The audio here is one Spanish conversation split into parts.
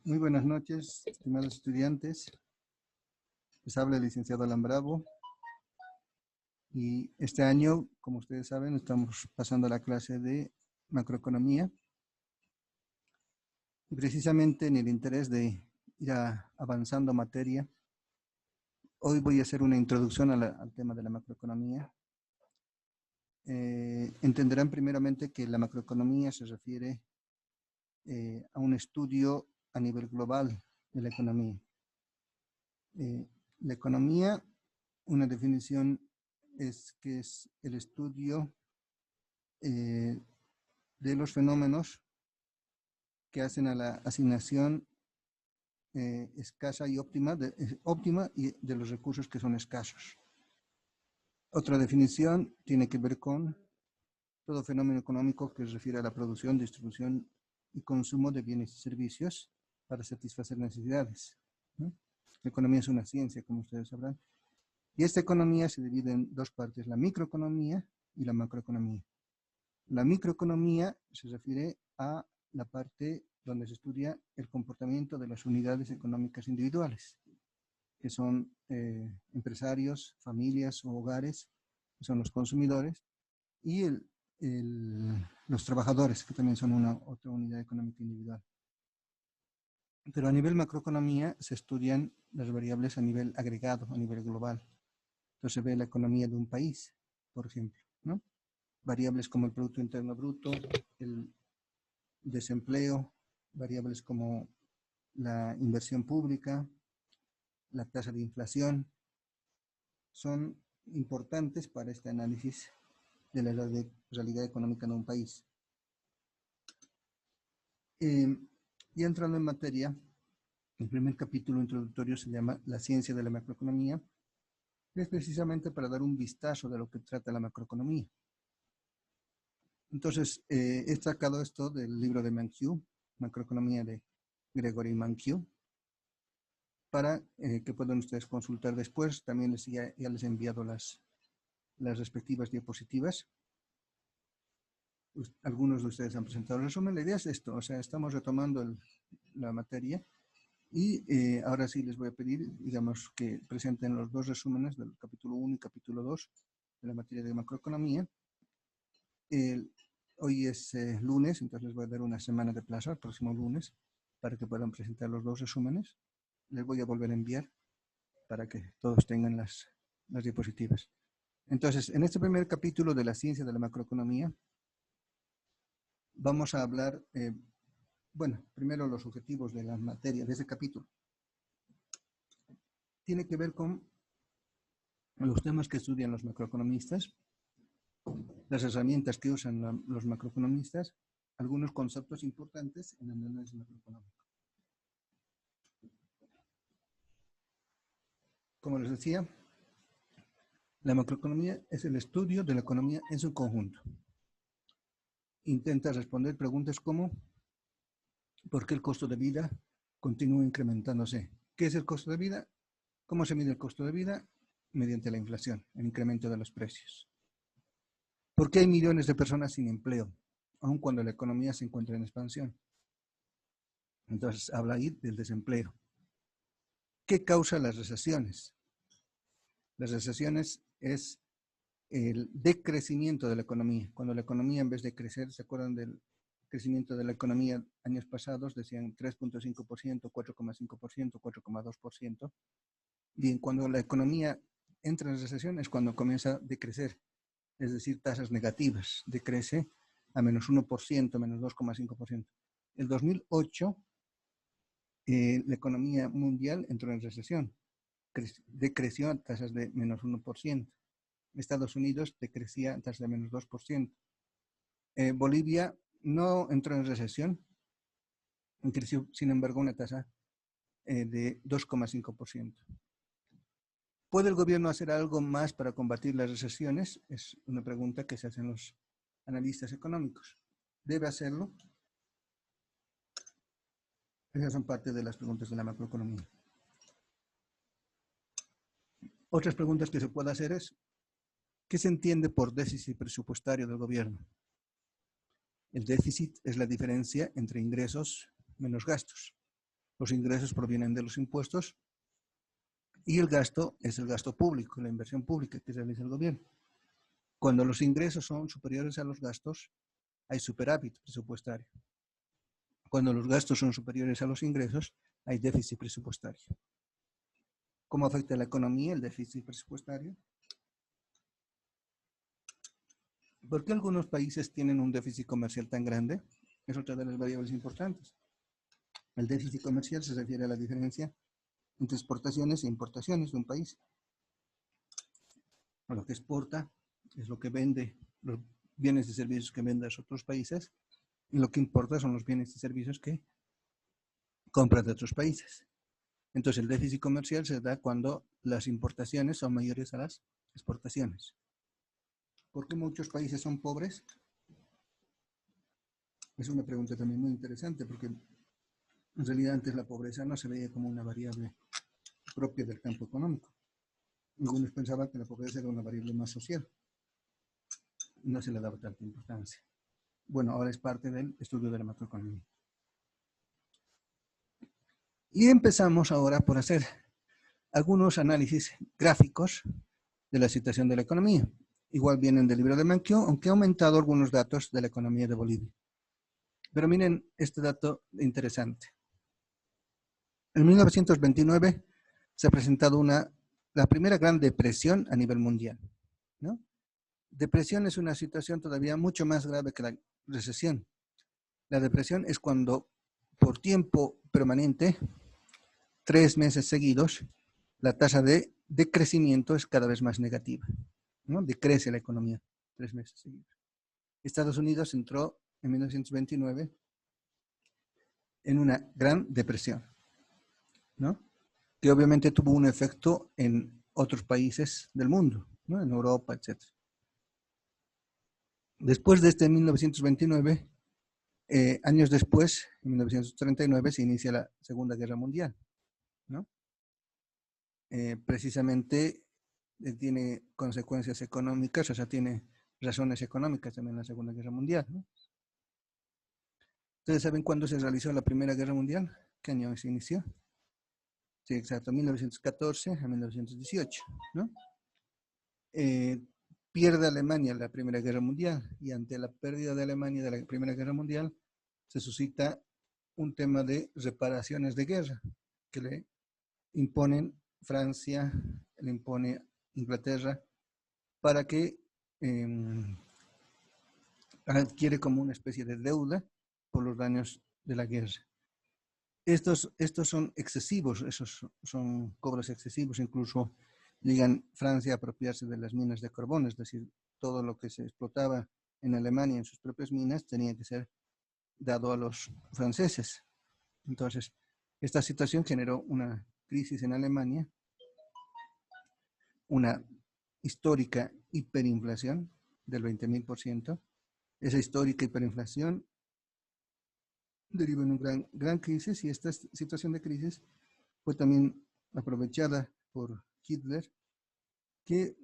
Muy buenas noches, estimados estudiantes. Les habla el licenciado Alan Bravo. Y este año, como ustedes saben, estamos pasando a la clase de macroeconomía. Y precisamente en el interés de ir avanzando materia, hoy voy a hacer una introducción al tema de la macroeconomía. Entenderán primeramente que la macroeconomía se refiere a un estudio a nivel global de la economía. La economía, una definición es que es el estudio de los fenómenos que hacen a la asignación escasa y óptima y de los recursos que son escasos. Otra definición tiene que ver con todo fenómeno económico que se refiere a la producción, distribución y consumo de bienes y servicios para satisfacer necesidades, ¿no? La economía es una ciencia, como ustedes sabrán. Y esta economía se divide en dos partes, la microeconomía y la macroeconomía. La microeconomía se refiere a la parte donde se estudia el comportamiento de las unidades económicas individuales, que son empresarios, familias o hogares, que son los consumidores, y los trabajadores, que también son otra unidad económica individual. Pero a nivel macroeconomía se estudian las variables a nivel agregado, a nivel global. Entonces se ve la economía de un país, por ejemplo, ¿no? Variables como el Producto Interno Bruto, el desempleo, variables como la inversión pública, la tasa de inflación, son importantes para este análisis de la realidad económica de un país. Y entrando en materia, el primer capítulo introductorio se llama La ciencia de la macroeconomía, y es precisamente para dar un vistazo de lo que trata la macroeconomía. Entonces, he sacado esto del libro de Mankiw, Macroeconomía de Gregory Mankiw, para que puedan ustedes consultar después. También ya les he enviado las respectivas diapositivas. Algunos de ustedes han presentado el resumen. La idea es esto, o sea, estamos retomando la materia y ahora sí les voy a pedir, digamos, que presenten los dos resúmenes del capítulo 1 y capítulo 2 de la materia de macroeconomía. Hoy es lunes, entonces les voy a dar una semana de plazo, el próximo lunes, para que puedan presentar los dos resúmenes. Les voy a volver a enviar para que todos tengan las diapositivas. Entonces, en este primer capítulo de la ciencia de la macroeconomía, vamos a hablar, bueno, primero los objetivos de la materia de este capítulo. Tiene que ver con los temas que estudian los macroeconomistas, las herramientas que usan los macroeconomistas, algunos conceptos importantes en el análisis macroeconómico. Como les decía, la macroeconomía es el estudio de la economía en su conjunto. Intenta responder preguntas como ¿por qué el costo de vida continúa incrementándose? ¿Qué es el costo de vida? ¿Cómo se mide el costo de vida? Mediante la inflación, el incremento de los precios. ¿Por qué hay millones de personas sin empleo, aun cuando la economía se encuentra en expansión? Entonces, habla ahí del desempleo. ¿Qué causa las recesiones? Las recesiones es el decrecimiento de la economía. Cuando la economía, en vez de crecer, ¿se acuerdan del crecimiento de la economía años pasados? Decían 3.5%, 4.5%, 4.2%. Bien, cuando la economía entra en recesión es cuando comienza a decrecer, es decir, tasas negativas, decrece a menos 1%, menos 2.5%. El 2008, la economía mundial entró en recesión, decreció a tasas de menos 1%. Estados Unidos decrecía a tasas de menos 2%. Bolivia no entró en recesión, creció, sin embargo, una tasa de 2.5%. ¿Puede el gobierno hacer algo más para combatir las recesiones? Es una pregunta que se hacen los analistas económicos. ¿Debe hacerlo? Esas son parte de las preguntas de la macroeconomía. Otras preguntas que se puede hacer es, ¿qué se entiende por déficit presupuestario del gobierno? El déficit es la diferencia entre ingresos menos gastos. Los ingresos provienen de los impuestos y el gasto es el gasto público, la inversión pública que realiza el gobierno. Cuando los ingresos son superiores a los gastos, hay superávit presupuestario. Cuando los gastos son superiores a los ingresos, hay déficit presupuestario. ¿Cómo afecta a la economía el déficit presupuestario? ¿Por qué algunos países tienen un déficit comercial tan grande? Es otra de las variables importantes. El déficit comercial se refiere a la diferencia entre exportaciones e importaciones de un país. Lo que exporta es lo que vende, los bienes y servicios que vende a otros países, y lo que importa son los bienes y servicios que compra de otros países. Entonces el déficit comercial se da cuando las importaciones son mayores a las exportaciones. ¿Por qué muchos países son pobres? Es una pregunta también muy interesante, porque en realidad antes la pobreza no se veía como una variable propia del campo económico. Algunos pensaban que la pobreza era una variable más social. No se le daba tanta importancia. Bueno, ahora es parte del estudio de la macroeconomía. Y empezamos ahora por hacer algunos análisis gráficos de la situación de la economía. Igual vienen del libro de Manquio, aunque ha aumentado algunos datos de la economía de Bolivia. Pero miren este dato interesante. En 1929 se ha presentado la primera gran depresión a nivel mundial, ¿no? Depresión es una situación todavía mucho más grave que la recesión. La depresión es cuando por tiempo permanente, 3 meses seguidos, la tasa de crecimiento es cada vez más negativa, ¿no? Decrece la economía 3 meses seguidos. Estados Unidos entró en 1929 en una gran depresión, ¿no? Que obviamente tuvo un efecto en otros países del mundo, ¿no? En Europa, etc. Después de este 1929, años después, en 1939, se inicia la Segunda Guerra Mundial, ¿no? Precisamente tiene consecuencias económicas, o sea, tiene razones económicas también la Segunda Guerra Mundial, ¿no? ¿Ustedes saben cuándo se realizó la Primera Guerra Mundial? ¿Qué año se inició? Sí, exacto, 1914 a 1918, ¿no? Pierde Alemania la Primera Guerra Mundial, y ante la pérdida de Alemania de la Primera Guerra Mundial se suscita un tema de reparaciones de guerra que le imponen Francia, le impone Inglaterra, para que adquiere como una especie de deuda por los daños de la guerra. Estos son excesivos, esos son cobros excesivos, incluso llegan Francia a apropiarse de las minas de carbón, es decir, todo lo que se explotaba en Alemania en sus propias minas tenía que ser dado a los franceses. Entonces, esta situación generó una crisis en Alemania, una histórica hiperinflación del 20.000%. Esa histórica hiperinflación deriva en una gran crisis, y esta situación de crisis fue también aprovechada por Hitler, que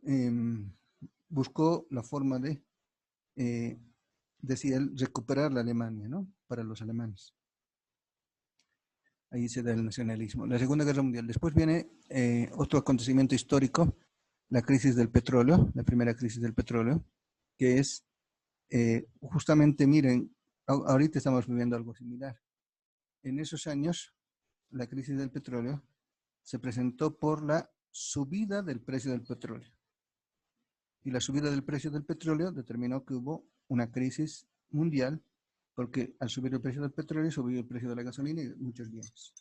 buscó la forma de, decía él, recuperar la Alemania, ¿no? Para los alemanes. Ahí se da el nacionalismo. La Segunda Guerra Mundial. Después viene otro acontecimiento histórico, la crisis del petróleo, la primera crisis del petróleo, que es justamente, miren, ahorita estamos viviendo algo similar. En esos años, la crisis del petróleo se presentó por la subida del precio del petróleo. Y la subida del precio del petróleo determinó que hubo una crisis mundial, porque al subir el precio del petróleo subió el precio de la gasolina y de muchos bienes.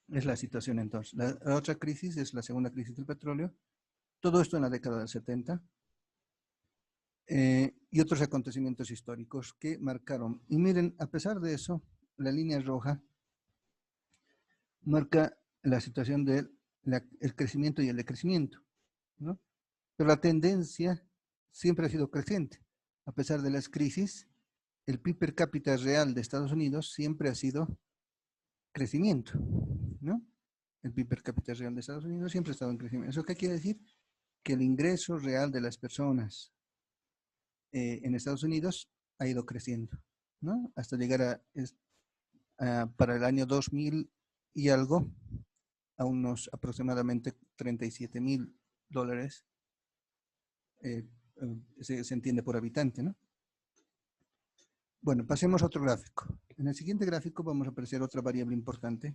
Es la situación entonces. La otra crisis es la segunda crisis del petróleo. Todo esto en la década del 70. Y otros acontecimientos históricos que marcaron. Y miren, a pesar de eso, la línea roja marca la situación del crecimiento y el decrecimiento, ¿no? Pero la tendencia siempre ha sido creciente. A pesar de las crisis, el PIB per cápita real de Estados Unidos siempre ha sido crecimiento, ¿no? El PIB per cápita real de Estados Unidos siempre ha estado en crecimiento. ¿Eso qué quiere decir? Que el ingreso real de las personas en Estados Unidos ha ido creciendo, ¿no? Hasta llegar para el año 2000 y algo, a unos aproximadamente $37,000, se entiende por habitante, ¿no? Bueno, pasemos a otro gráfico. En el siguiente gráfico vamos a apreciar otra variable importante,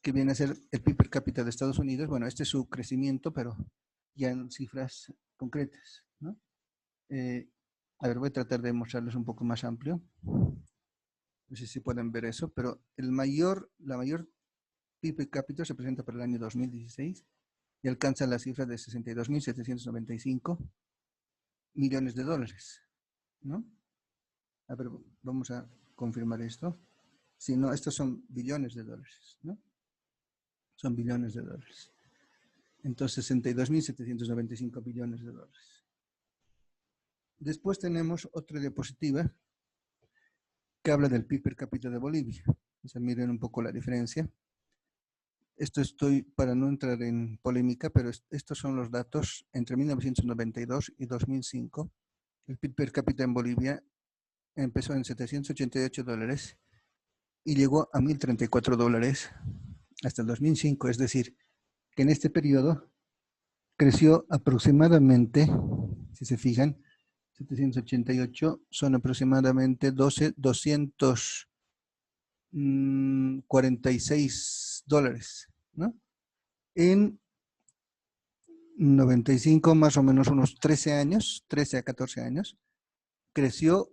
que viene a ser el PIB per cápita de Estados Unidos. Bueno, este es su crecimiento, pero ya en cifras concretas, ¿no? A ver, voy a tratar de mostrarles un poco más amplio. No sé si pueden ver eso, pero la mayor PIB per cápita se presenta para el año 2016 y alcanza la cifra de $62,795 millones de dólares, ¿no? A ver, vamos a confirmar esto. Si no, estos son billones de dólares, ¿no? Son billones de dólares. Entonces, 62,795 billones de dólares. Después tenemos otra diapositiva que habla del PIB per cápita de Bolivia. O sea, miren un poco la diferencia. Esto estoy para no entrar en polémica, pero estos son los datos entre 1992 y 2005. El PIB per cápita en Bolivia empezó en $788 y llegó a $1,034 hasta el 2005. Es decir, que en este periodo creció aproximadamente, si se fijan, 788 son aproximadamente $246, ¿no? En 95, más o menos unos 13 años, 13 a 14 años, creció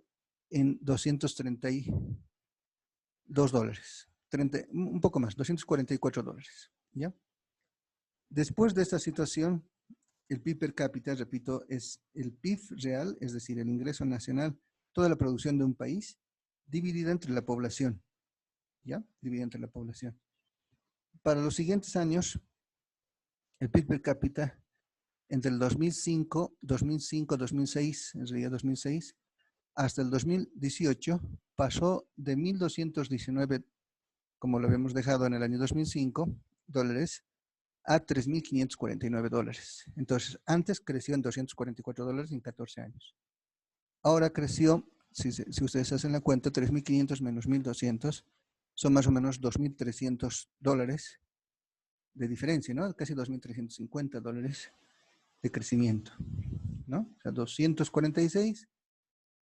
en $232, un poco más, $244, ¿ya? Después de esta situación, el PIB per cápita, repito, es el PIB real, es decir, el ingreso nacional, toda la producción de un país, dividida entre la población, ¿ya? Dividida entre la población. Para los siguientes años, el PIB per cápita, entre el 2005, 2006, en realidad 2006, hasta el 2018, pasó de 1.219, como lo habíamos dejado en el año 2005, dólares, a $3,549. Entonces, antes creció en $244 en 14 años. Ahora creció, si ustedes hacen la cuenta, 3.500 menos 1.200 son más o menos $2.300 de diferencia, ¿no? Casi $2.350 de crecimiento, ¿no? O sea, 246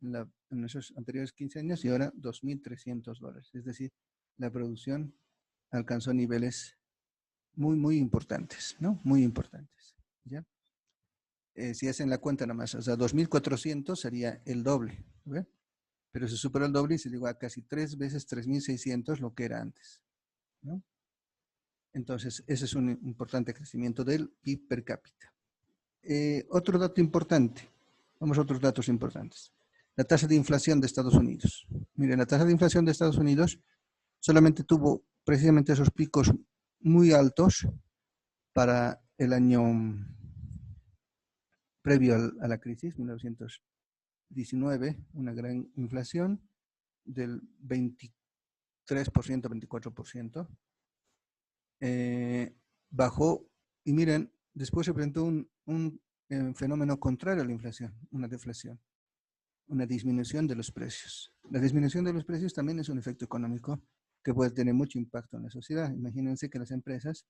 en esos anteriores 15 años y ahora $2.300. Es decir, la producción alcanzó niveles muy, muy importantes, ¿no? Muy importantes, ¿ya? Si hacen la cuenta nada más, o sea, 2.400 sería el doble, ¿ve? Pero se superó el doble y se llegó a casi 3 veces 3.600 lo que era antes, ¿no? Entonces, ese es un importante crecimiento del PIB per cápita. Otro dato importante, vamos a otros datos importantes. La tasa de inflación de Estados Unidos. Miren, la tasa de inflación de Estados Unidos solamente tuvo precisamente esos picos muy altos para el año previo a la crisis, 1919, una gran inflación del 23%, 24%. Bajó y miren, después se presentó un fenómeno contrario a la inflación, una deflación, una disminución de los precios. La disminución de los precios también es un efecto económico que puede tener mucho impacto en la sociedad. Imagínense que las empresas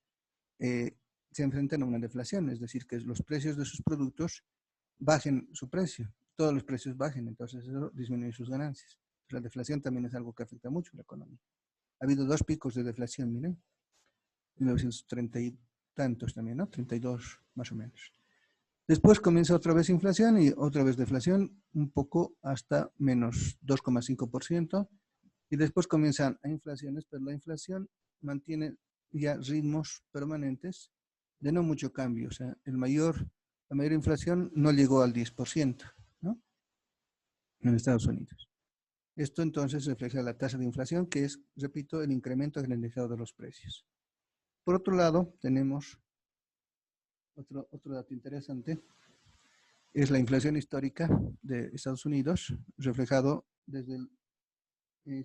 se enfrentan a una deflación, es decir, que los precios de sus productos bajen su precio, todos los precios bajen, entonces eso disminuye sus ganancias. La deflación también es algo que afecta mucho a la economía. Ha habido 2 picos de deflación, miren, 1930 y tantos también, ¿no? 32 más o menos. Después comienza otra vez inflación y otra vez deflación, un poco hasta menos 2,5%, y después comienzan a inflaciones, pero la inflación mantiene ya ritmos permanentes de no mucho cambio. O sea, la mayor inflación no llegó al 10%, ¿no? En Estados Unidos. Esto entonces refleja la tasa de inflación, que es, repito, el incremento generalizado de los precios. Por otro lado, tenemos otro dato interesante, es la inflación histórica de Estados Unidos, reflejado desde el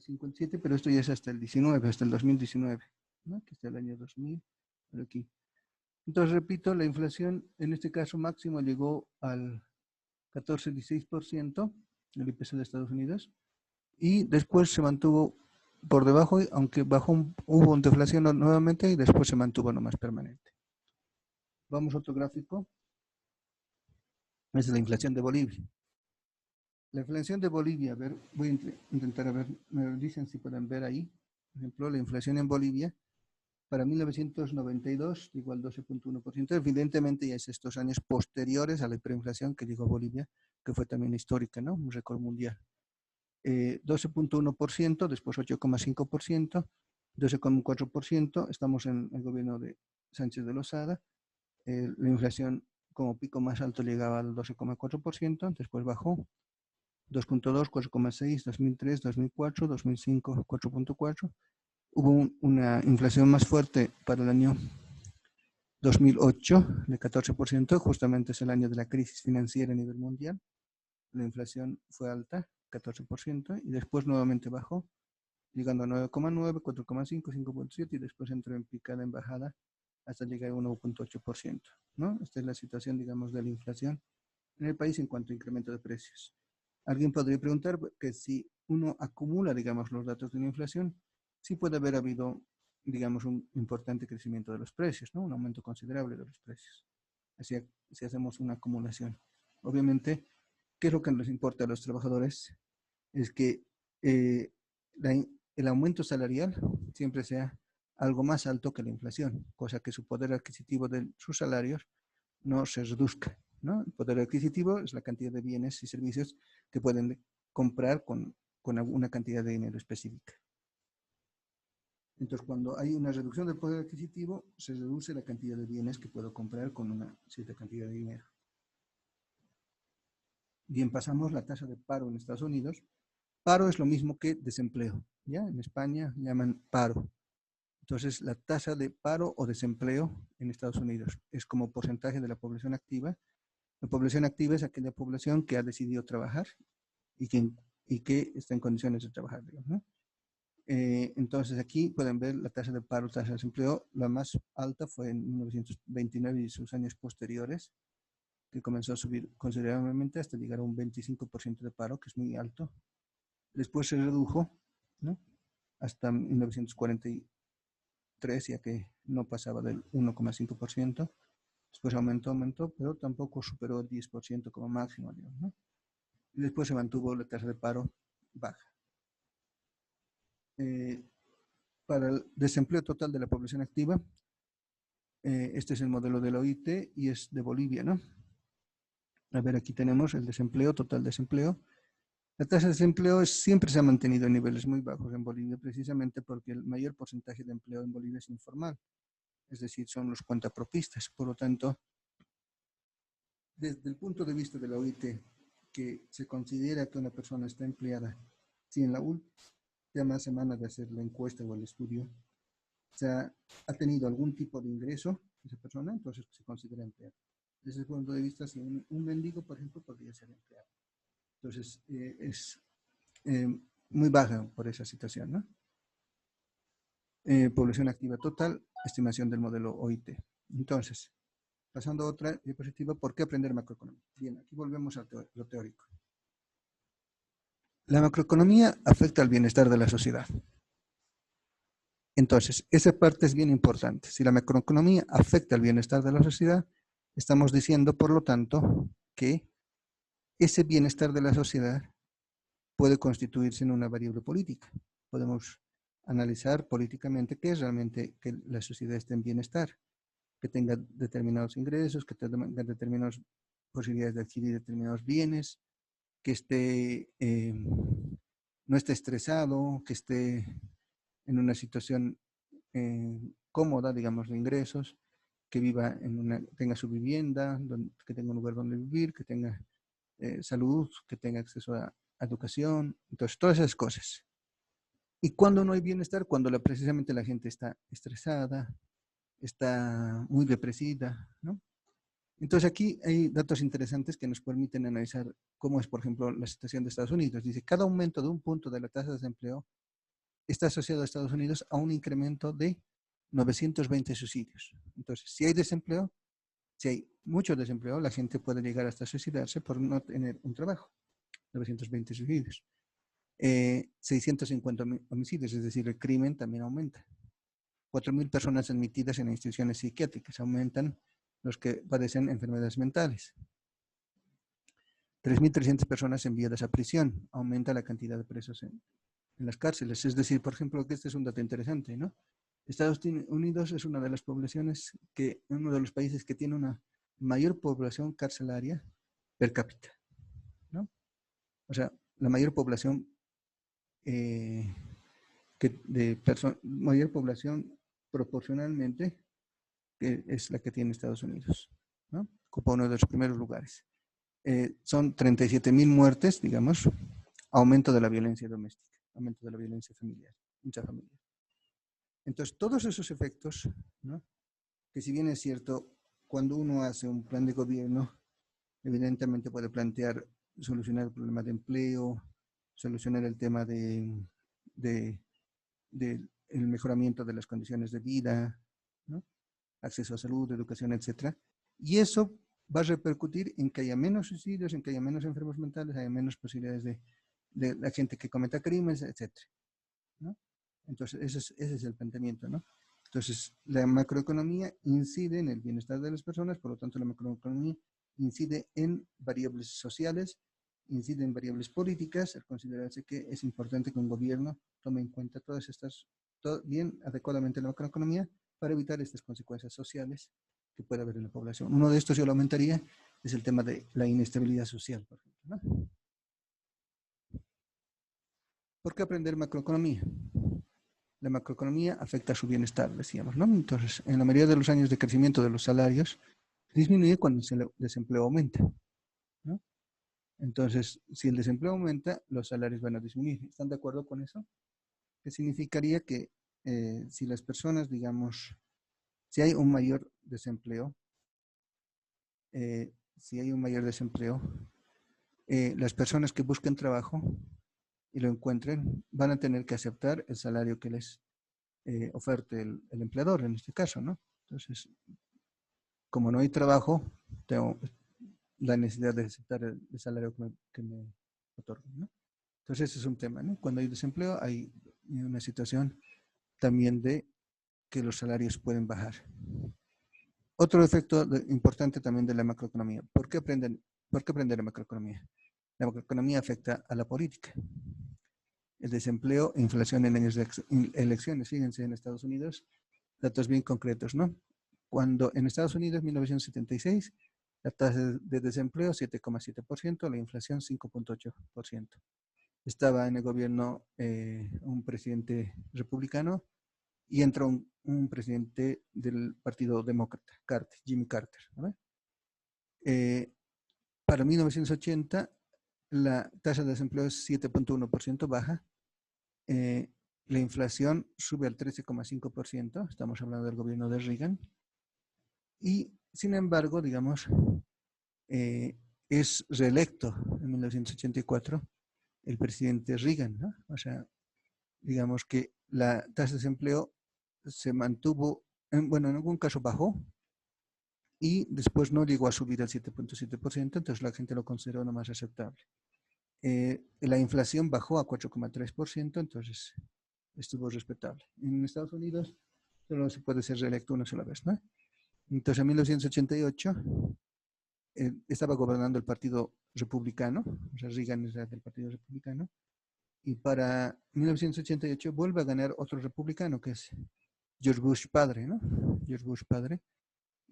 57, pero esto ya es hasta el 19, hasta el 2019, ¿no? Que está el año 2000, por aquí. Entonces, repito, la inflación en este caso máximo llegó al 14-16%, el IPC de Estados Unidos, y después se mantuvo por debajo, aunque hubo una deflación nuevamente y después se mantuvo nomás permanente. Vamos a otro gráfico. Es la inflación de Bolivia. La inflación de Bolivia, a ver, voy a intentar, a ver, me dicen si pueden ver ahí. Por ejemplo, la inflación en Bolivia para 1992 igual 12.1%. Evidentemente ya es estos años posteriores a la hiperinflación que llegó a Bolivia, que fue también histórica, ¿no? Un récord mundial. 12.1%, después 8.5%, 12.4%. Estamos en el gobierno de Sánchez de Lozada. La inflación como pico más alto llegaba al 12.4%, después bajó 2.2, 4.6, 2003, 2004, 2005, 4.4. Hubo una inflación más fuerte para el año 2008 de 14%, justamente es el año de la crisis financiera a nivel mundial. La inflación fue alta, 14%, y después nuevamente bajó, llegando a 9.9, 4.5, 5.7, y después entró en picada, en bajada, hasta llegar a 1.8%, ¿no? Esta es la situación, digamos, de la inflación en el país en cuanto a incremento de precios. Alguien podría preguntar que si uno acumula, digamos, los datos de la inflación, sí puede haber habido, digamos, un importante crecimiento de los precios, ¿no? Un aumento considerable de los precios. Así, si hacemos una acumulación. Obviamente, ¿qué es lo que nos importa a los trabajadores? Es que el aumento salarial siempre sea algo más alto que la inflación, cosa que su poder adquisitivo de sus salarios no se reduzca, ¿no? El poder adquisitivo es la cantidad de bienes y servicios que pueden comprar con alguna cantidad de dinero específica. Entonces, cuando hay una reducción del poder adquisitivo, se reduce la cantidad de bienes que puedo comprar con una cierta cantidad de dinero. Bien, pasamos la tasa de paro en Estados Unidos. Paro es lo mismo que desempleo, ¿ya? En España llaman paro. Entonces, la tasa de paro o desempleo en Estados Unidos es como porcentaje de la población activa. La población activa es aquella población que ha decidido trabajar y que está en condiciones de trabajar, digamos, ¿no? Entonces, aquí pueden ver la tasa de paro, tasa de desempleo. La más alta fue en 1929 y sus años posteriores, que comenzó a subir considerablemente hasta llegar a un 25% de paro, que es muy alto. Después se redujo, ¿no? Hasta 1943, ya que no pasaba del 1,5%. Después aumentó, pero tampoco superó el 10% como máximo, digamos, ¿no? Y después se mantuvo la tasa de paro baja. Para el desempleo total de la población activa, este es el modelo de la OIT y es de Bolivia, ¿no? A ver, aquí tenemos el desempleo, total desempleo. La tasa de desempleo siempre se ha mantenido en niveles muy bajos en Bolivia, precisamente porque el mayor porcentaje de empleo en Bolivia es informal, es decir, son los cuentapropistas. Por lo tanto, desde el punto de vista de la OIT, que se considera que una persona está empleada, si en la última semana de hacer la encuesta o el estudio ha tenido algún tipo de ingreso esa persona, entonces se considera empleado. Desde ese punto de vista, si un mendigo, por ejemplo, podría ser empleado. Entonces, es muy baja por esa situación, ¿no? Población activa total, estimación del modelo OIT. Entonces, pasando a otra diapositiva, ¿por qué aprender macroeconomía? Bien, aquí volvemos a lo teórico. La macroeconomía afecta al bienestar de la sociedad. Entonces, esa parte es bien importante. Si la macroeconomía afecta al bienestar de la sociedad, estamos diciendo, por lo tanto, que ese bienestar de la sociedad puede constituirse en una variable política. Podemos analizar políticamente qué es realmente que la sociedad esté en bienestar, que tenga determinados ingresos, que tenga determinadas posibilidades de adquirir determinados bienes, que no esté estresado, que esté en una situación cómoda, digamos, de ingresos, que viva tenga su vivienda, que tenga un lugar donde vivir, que tenga salud, que tenga acceso a educación, entonces todas esas cosas. Y cuando no hay bienestar, cuando precisamente la gente está estresada, está muy depresiva, ¿no? Entonces aquí hay datos interesantes que nos permiten analizar cómo es, por ejemplo, la situación de Estados Unidos. Dice, cada aumento de un punto de la tasa de desempleo está asociado a Estados Unidos a un incremento de 920 suicidios. Entonces, si hay desempleo, Si hay mucho desempleo, la gente puede llegar hasta suicidarse por no tener un trabajo. 920 suicidios. 650 homicidios, es decir, el crimen también aumenta. 4.000 personas admitidas en instituciones psiquiátricas, aumentan los que padecen enfermedades mentales. 3.300 personas enviadas a prisión, aumenta la cantidad de presos en las cárceles. Es decir, por ejemplo, que este es un dato interesante, ¿no? Estados Unidos es una de las poblaciones uno de los países que tiene una mayor población carcelaria per cápita, ¿no? O sea, la mayor población mayor población proporcionalmente que es la que tiene Estados Unidos, ¿no? Ocupa uno de los primeros lugares. Son 37.000 muertes, digamos, aumento de la violencia doméstica, aumento de la violencia familiar, intrafamiliar. Entonces, todos esos efectos, ¿no? Que si bien es cierto, cuando uno hace un plan de gobierno, evidentemente puede plantear solucionar el problema de empleo, solucionar el tema del mejoramiento de las condiciones de vida, ¿no? Acceso a salud, educación, etc. Y eso va a repercutir en que haya menos suicidios, en que haya menos enfermos mentales, haya menos posibilidades de la gente que cometa crímenes, etc. ¿no? Entonces, ese es el planteamiento, ¿no? Entonces, la macroeconomía incide en el bienestar de las personas, por lo tanto, la macroeconomía incide en variables sociales, incide en variables políticas, al considerarse que es importante que un gobierno tome en cuenta todas estas, bien adecuadamente la macroeconomía, para evitar estas consecuencias sociales que puede haber en la población. Uno de estos yo lo aumentaría, es el tema de la inestabilidad social, por ejemplo, ¿no? ¿Por qué aprender macroeconomía? La macroeconomía afecta a su bienestar, decíamos, ¿no? Entonces, en la mayoría de los años de crecimiento de los salarios, disminuye cuando el desempleo aumenta, ¿no? Entonces, si el desempleo aumenta, los salarios van a disminuir. ¿Están de acuerdo con eso? Que significaría que si las personas, digamos, si hay un mayor desempleo, las personas que busquen trabajo y lo encuentren van a tener que aceptar el salario que les oferte el empleador, en este caso, ¿no? Entonces, como no hay trabajo, tengo la necesidad de aceptar el salario que me otorgan, ¿no? Entonces, ese es un tema, ¿no? Cuando hay desempleo, hay una situación también de que los salarios pueden bajar. Otro efecto importante también de la macroeconomía. ¿Por qué aprender la macroeconomía? La macroeconomía afecta a la política. El desempleo e inflación en años de elecciones. Fíjense, en Estados Unidos, datos bien concretos, ¿no? Cuando en Estados Unidos, 1976, la tasa de desempleo 7,7%, la inflación 5,8%. Estaba en el gobierno un presidente republicano y entró un presidente del Partido Demócrata, Jimmy Carter. ¿no? Para 1980, la tasa de desempleo es 7,1%, baja. La inflación sube al 13,5%, estamos hablando del gobierno de Reagan. Y, sin embargo, digamos, es reelecto en 1984 el presidente Reagan, ¿no? O sea, digamos que la tasa de desempleo se mantuvo, en algún caso bajó y después no llegó a subir al 7,7%, entonces la gente lo consideró no más aceptable. La inflación bajó a 4,3%, entonces estuvo respetable. En Estados Unidos solo se puede ser reelecto una sola vez, ¿no? Entonces en 1988 estaba gobernando el Partido Republicano, o sea, Reagan era del Partido Republicano, y para 1988 vuelve a ganar otro republicano, que es George Bush padre, ¿no? George Bush padre,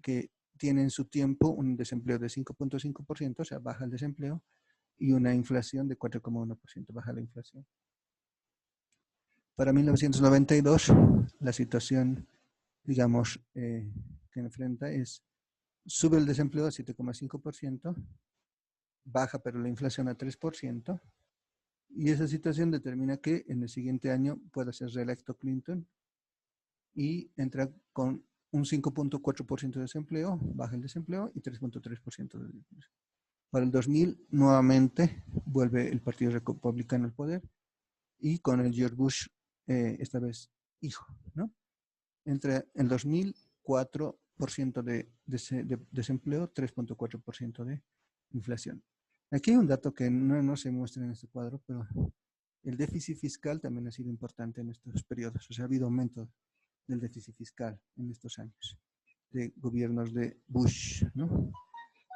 que tiene en su tiempo un desempleo de 5,5%, o sea, baja el desempleo, y una inflación de 4,1%, baja la inflación. Para 1992, la situación, digamos, que enfrenta es, sube el desempleo a 7,5%, baja pero la inflación a 3%, y esa situación determina que en el siguiente año pueda ser reelecto Clinton y entra con un 5,4% de desempleo, baja el desempleo y 3,3% de desempleo. Para el 2000 nuevamente vuelve el Partido Republicano al poder y con el George Bush, esta vez hijo, ¿no? Entre el 2004 de desempleo, 3.4% de inflación. Aquí hay un dato que no se muestra en este cuadro, pero el déficit fiscal también ha sido importante en estos periodos. O sea, ha habido aumento del déficit fiscal en estos años de gobiernos de Bush, ¿no?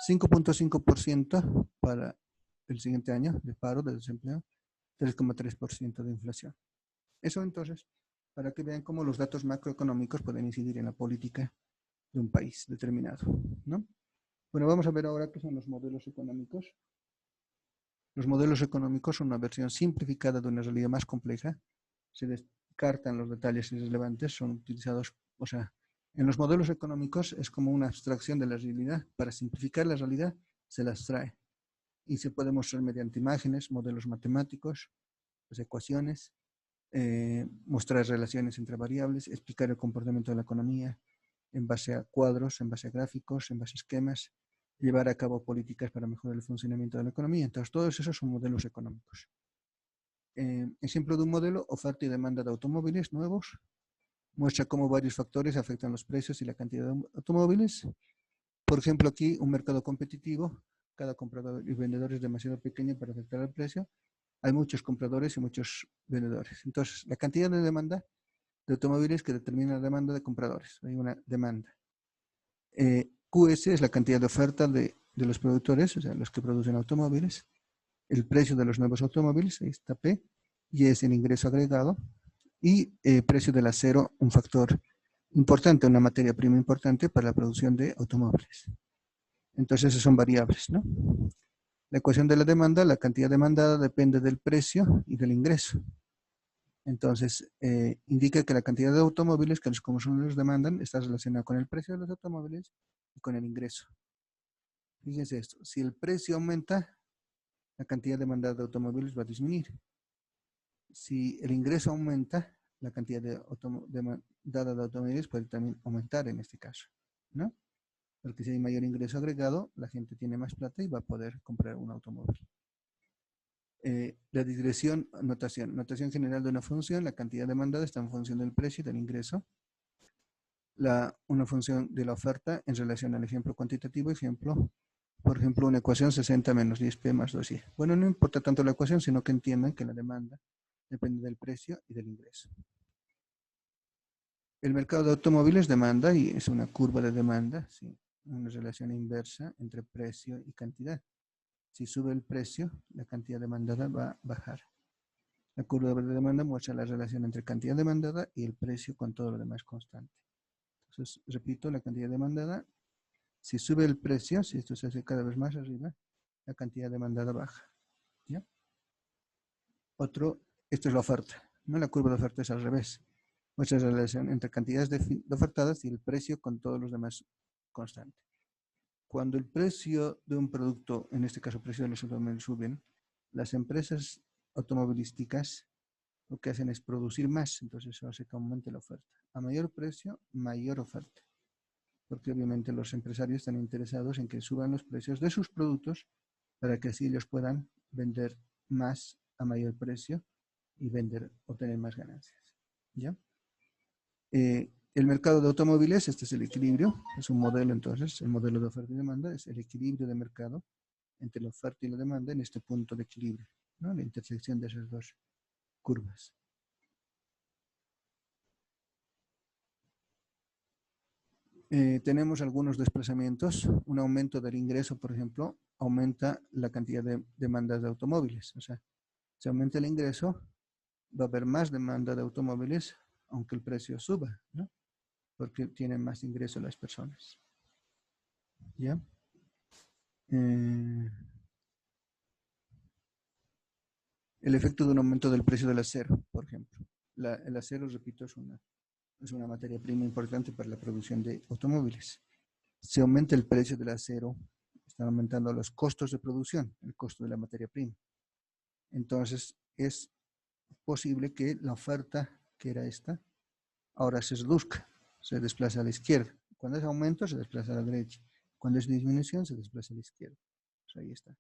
5.5% para el siguiente año de paro, de desempleo, 3.3% de inflación. Eso entonces, para que vean cómo los datos macroeconómicos pueden incidir en la política de un país determinado, ¿no? Bueno, vamos a ver ahora qué son los modelos económicos. Los modelos económicos son una versión simplificada de una realidad más compleja. Se descartan los detalles irrelevantes, son utilizados, o sea, en los modelos económicos es como una abstracción de la realidad. Para simplificar la realidad se la abstrae y se puede mostrar mediante imágenes, modelos matemáticos, las ecuaciones, mostrar relaciones entre variables, explicar el comportamiento de la economía en base a cuadros, en base a gráficos, en base a esquemas, llevar a cabo políticas para mejorar el funcionamiento de la economía. Entonces, todos esos son modelos económicos. Ejemplo de un modelo, oferta y demanda de automóviles nuevos. Muestra cómo varios factores afectan los precios y la cantidad de automóviles. Por ejemplo, aquí un mercado competitivo, cada comprador y vendedor es demasiado pequeño para afectar el precio. Hay muchos compradores y muchos vendedores. Entonces, la cantidad de demanda de automóviles que determina la demanda de compradores. Hay una demanda. QS es la cantidad de oferta de los productores, o sea, los que producen automóviles. El precio de los nuevos automóviles, ahí está P. Y es el ingreso agregado. Y precio del acero, un factor importante, una materia prima importante para la producción de automóviles. Entonces, esas son variables, ¿no? La ecuación de la demanda, la cantidad demandada depende del precio y del ingreso. Entonces, indica que la cantidad de automóviles que los consumidores demandan está relacionada con el precio de los automóviles y con el ingreso. Fíjense esto, si el precio aumenta, la cantidad demandada de automóviles va a disminuir. Si el ingreso aumenta, la cantidad demandada de automóviles puede también aumentar en este caso, ¿no? Porque si hay mayor ingreso agregado, la gente tiene más plata y va a poder comprar un automóvil. La digresión, notación general de una función, la cantidad demandada está en función del precio y del ingreso. Una función de la oferta en relación al ejemplo cuantitativo, por ejemplo, una ecuación 60 menos 10p más 2y. Bueno, no importa tanto la ecuación, sino que entiendan que la demanda depende del precio y del ingreso. El mercado de automóviles demanda, y es una curva de demanda, ¿sí? Una relación inversa entre precio y cantidad. Si sube el precio, la cantidad demandada va a bajar. La curva de demanda muestra la relación entre cantidad demandada y el precio con todo lo demás constante. Entonces, repito, la cantidad demandada, si sube el precio, si esto se hace cada vez más arriba, la cantidad demandada baja. ¿Ya? Esto es la oferta, ¿no? La curva de oferta es al revés. Muestra la relación entre cantidades de ofertadas y el precio con todos los demás constante. Cuando el precio de un producto, en este caso el precio de los automóviles, suben, las empresas automovilísticas lo que hacen es producir más, entonces eso hace que aumente la oferta. A mayor precio, mayor oferta. Porque obviamente los empresarios están interesados en que suban los precios de sus productos para que así ellos puedan vender más a mayor precio y obtener más ganancias. ¿Ya? El mercado de automóviles, este es el equilibrio, es un modelo entonces, el modelo de oferta y demanda es el equilibrio de mercado entre la oferta y la demanda en este punto de equilibrio, ¿no? La intersección de esas dos curvas. Tenemos algunos desplazamientos. Un aumento del ingreso, por ejemplo, aumenta la cantidad de demandas de automóviles. O sea, si aumenta el ingreso, va a haber más demanda de automóviles, aunque el precio suba, ¿no? Porque tienen más ingreso las personas. ¿Ya? El efecto de un aumento del precio del acero, por ejemplo. El acero, repito, es una materia prima importante para la producción de automóviles. Si aumenta el precio del acero, están aumentando los costos de producción, el costo de la materia prima. Entonces, es posible que la oferta, que era esta, ahora se reduzca, se desplaza a la izquierda. Cuando es aumento, se desplaza a la derecha. Cuando es disminución, se desplaza a la izquierda. Pues ahí está.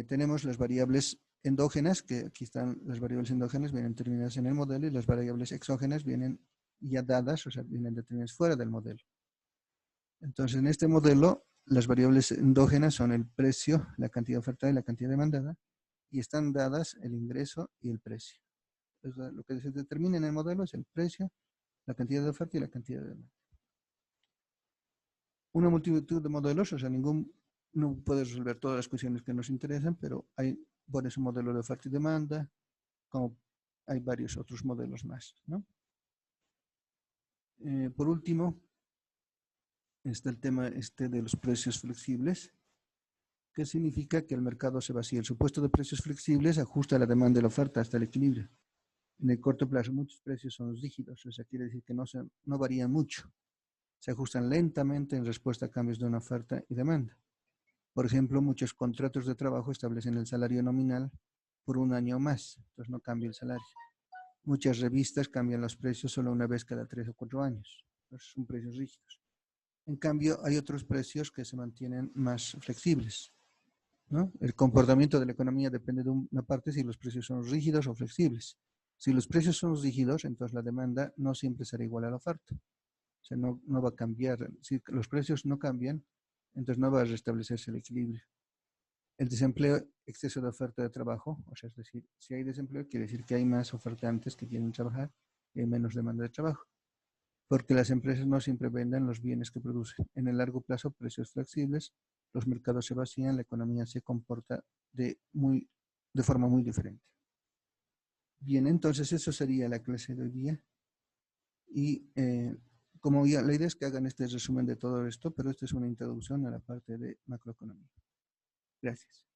Tenemos las variables endógenas, que aquí están las variables endógenas, vienen terminadas en el modelo, y las variables exógenas vienen ya dadas, o sea, vienen determinadas fuera del modelo. Entonces, en este modelo, las variables endógenas son el precio, la cantidad ofertada y la cantidad demandada, y están dadas el ingreso y el precio. Entonces, lo que se determina en el modelo es el precio, la cantidad de oferta y la cantidad de demanda. Una multitud de modelos, o sea, no puede resolver todas las cuestiones que nos interesan, pero hay por eso modelo de oferta y demanda, como hay varios otros modelos más, ¿no? Por último, está el tema de los precios flexibles, que significa que el mercado se vacía. El supuesto de precios flexibles ajusta la demanda y la oferta hasta el equilibrio. En el corto plazo, muchos precios son rígidos, o sea, quiere decir que no varían mucho. Se ajustan lentamente en respuesta a cambios de una oferta y demanda. Por ejemplo, muchos contratos de trabajo establecen el salario nominal por un año o más, entonces no cambia el salario. Muchas revistas cambian los precios solo una vez cada 3 o 4 años. Entonces son precios rígidos. En cambio, hay otros precios que se mantienen más flexibles, ¿no? El comportamiento de la economía depende de una parte si los precios son rígidos o flexibles. Si los precios son rígidos, entonces la demanda no siempre será igual a la oferta. O sea, no va a cambiar. Si los precios no cambian, entonces no va a restablecerse el equilibrio. El desempleo, exceso de oferta de trabajo, o sea, es decir, si hay desempleo, quiere decir que hay más ofertantes que quieren trabajar y hay menos demanda de trabajo, porque las empresas no siempre venden los bienes que producen. En el largo plazo, precios flexibles, los mercados se vacían, la economía se comporta de forma muy diferente. Bien, entonces eso sería la clase de hoy día. Y como ya la idea es que hagan este resumen de todo esto, pero esta es una introducción a la parte de macroeconomía. Gracias.